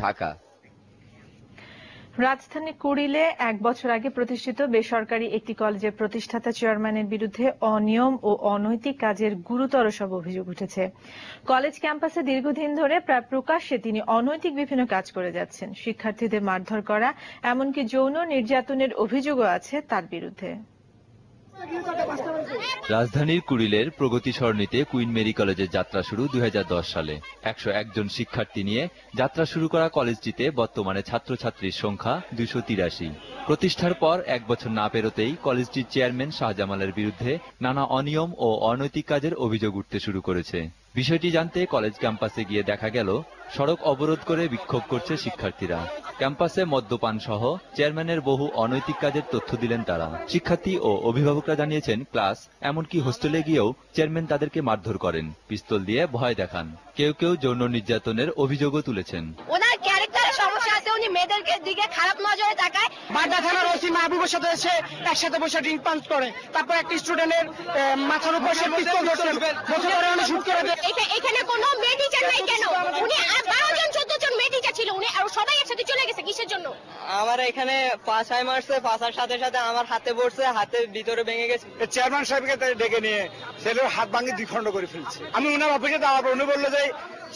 ঢাকা। রাজধানী কুড়িলে ১ বছর আগে প্রতিষ্ঠিত বেসরকারি একটি কলেজের প্রতিষ্ঠাতা চেয়ারম্যানের বিরুদ্ধে অনিয়ম ও অনৈতিক কাজের গুরুতর সব অভিযোগ উঠেছে। কলেজ ক্যাম্পাসে দীর্ঘদিন ধরে প্রায় প্রকাশ্যে তিনি অনৈতিক বিভিন্ন কাজ করে যাচ্ছেন। শিক্ষার্থীদের মারধর করা, এমনকি যৌন নির্যাতনের অভিযোগও আছে তার বিরুদ্ধে। রাজধানীর কুড়িলের প্রগতি সরণিতে কুইন মেরি কলেজের যাত্রা শুরু ২০১০ সালে। ১০১ জন শিক্ষার্থী নিয়ে যাত্রা শুরু করা কলেজটিতে বর্তমানে ছাত্রছাত্রীর সংখ্যা ২৮৩। প্রতিষ্ঠার পর ১ বছর না পেরোতেই কলেজটির চেয়ারম্যান শাহজামালের বিরুদ্ধে নানা অনিয়ম ও অনৈতিক কাজের অভিযোগ উঠতে শুরু করেছে। বিষয়টি জানতে কলেজ ক্যাম্পাসে গিয়ে দেখা গেল সড়ক অবরোধ করে বিক্ষোভ করছে শিক্ষার্থীরা। ক্যাম্পাসে মদ্যপান সহ চেয়ারম্যানের বহু অনৈতিক কাজের তথ্য দিলেন তারা। শিক্ষার্থী ও অভিভাবকরা জানিয়েছেন, ক্লাস এমনকি হোস্টেলে গিয়েও চেয়ারম্যান তাদেরকে মারধর করেন, পিস্তল দিয়ে ভয় দেখান। কেউ কেউ যৌন নির্যাতনের অভিযোগও তুলেছেন। ওনার ক্যারেক্টারের সমস্যা আছে, উনি মেয়েদেরকে দিকে খারাপ নজরে তাকায়। বাড্ডা থানার ওসি মাহবুবের সাথে এসে একসাথে বসে ড্রিঙ্ক পাঞ্চ করে, তারপর একটা স্টুডেন্টের মাথার উপর সে পিস্তল ধরছে, বসে পড়ে উনি শুট করে দেয়। এখানে কোনো মেয়ে টিচার নাই কেন? উনি 12 জন 14 জন মেয়ে টিচার ছিল, উনি আর সবাই একসাথে চলে গেছে কিসের জন্য? আমার এখানে পাছায় মারছে, পাছার সাথে সাথে আমার হাতে পড়ছে, হাতের ভিতরে ভেঙে গেছে। চেয়ারম্যান সাহেবকে ডেকে নিয়ে ছেলের হাত ভাঙে দ্বিখণ্ড করে ফেলছে। আমি উনার অপেক্ষা দাঁড়াবো, উনি বললো যে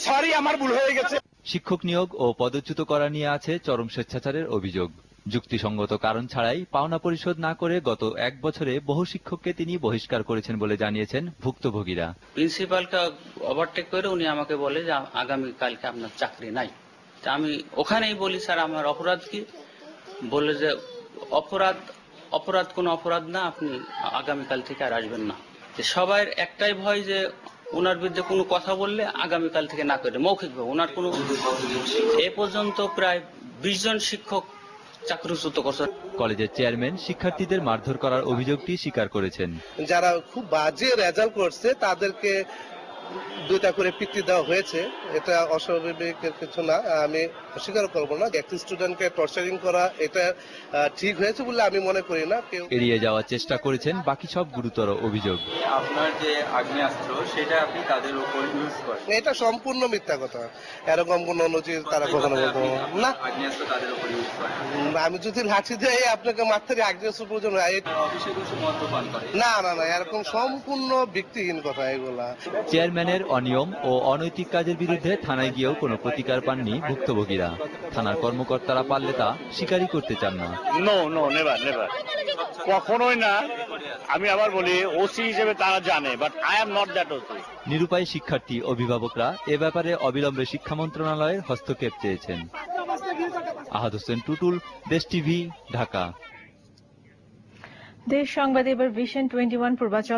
সরি আমার ভুল হয়ে গেছে। শিক্ষক নিয়োগ ও পদচ্যুত করা নিয়ে আছে চরম স্বেচ্ছাচারের অভিযোগ। যুক্তিসঙ্গত কারণ ছাড়াই পাওনা পরিশোধ না করে গত ১ বছরে বহু শিক্ষককে তিনি বহিষ্কার করেছেন বলে জানিয়েছেন ভুক্তভোগীরা। প্রিন্সিপালকে ওভারটেক করে উনি আমাকে বলে যে আগামী কালকে আপনার চাকরি নাই। আমি ওখানেই বলি, স্যার আমার অপরাধ কি? বলে যে অপরাধ কোনো অপরাধ না, আপনি আগামীকাল থেকে আর আসবেন না। সবার একটাই ভয় যে ওনার বিরুদ্ধে কোনো কথা বললে আগামীকাল থেকে না করে মৌখিকভাবে ওনার কোনো। এ পর্যন্ত প্রায় ২০ জন শিক্ষক চাকরিচ্যুত করছে। কলেজের চেয়ারম্যান শিক্ষার্থীদের মারধর করার অভিযোগটি স্বীকার করেছেন। যারা খুব বাজে রেজাল্ট করছে তাদেরকে 2টা করে পিটি দেওয়া হয়েছে, এটা অস্বাভাবিকের কিছু না, আমি অস্বীকার করবো না। একটি স্টুডেন্টকে টর্চারিং করা এটা ঠিক হয়েছে বলে আমি মনে করি না। কেউ এড়িয়ে যাওয়ার চেষ্টা করেছেন বাকি সব গুরুতর অভিযোগ। আপনার যে আগ্নেয়াস্ত্র সেটা আপনি তাদের উপর ইউজ করেন, এটা সম্পূর্ণ মিথ্যা কথা। এরকম কোন অনুচিত তারা কখনো বলতো না। আগ্নেয়াস্ত্র তাদের উপর ইউজ করেন। আমি যদি লাঠি দেই আপনাকে মারতে আগ্নেয়াস্ত্র প্রয়োজন হয়? অফিসে বসে মদ্যপান করে? না না না, এরকম সম্পূর্ণ ভিত্তিহীন কথা এগুলা। চেয়ারম্যানের অনিয়ম ও অনৈতিক কাজের বিরুদ্ধে থানায় গিয়েও কোনো প্রতিকার পাননি ভুক্তভোগীরা। থানার কর্মকর্তারা পারলে তা স্বীকারই করতে চান না। নো নেভার কখনোই না। আমি আবার বলি, ওসি হিসেবে তারা জানে, but I am not that OC. নিরুপায় শিক্ষার্থী অভিভাবকরা এ ব্যাপারে অবিলম্বে শিক্ষা মন্ত্রণালয়ের হস্তক্ষেপ চেয়েছেন। আহাদ হোসেন টুটুল, দেশ টিভি, ঢাকা। দেশ সংবাদে এবার ভিশন 21 পূর্বাচল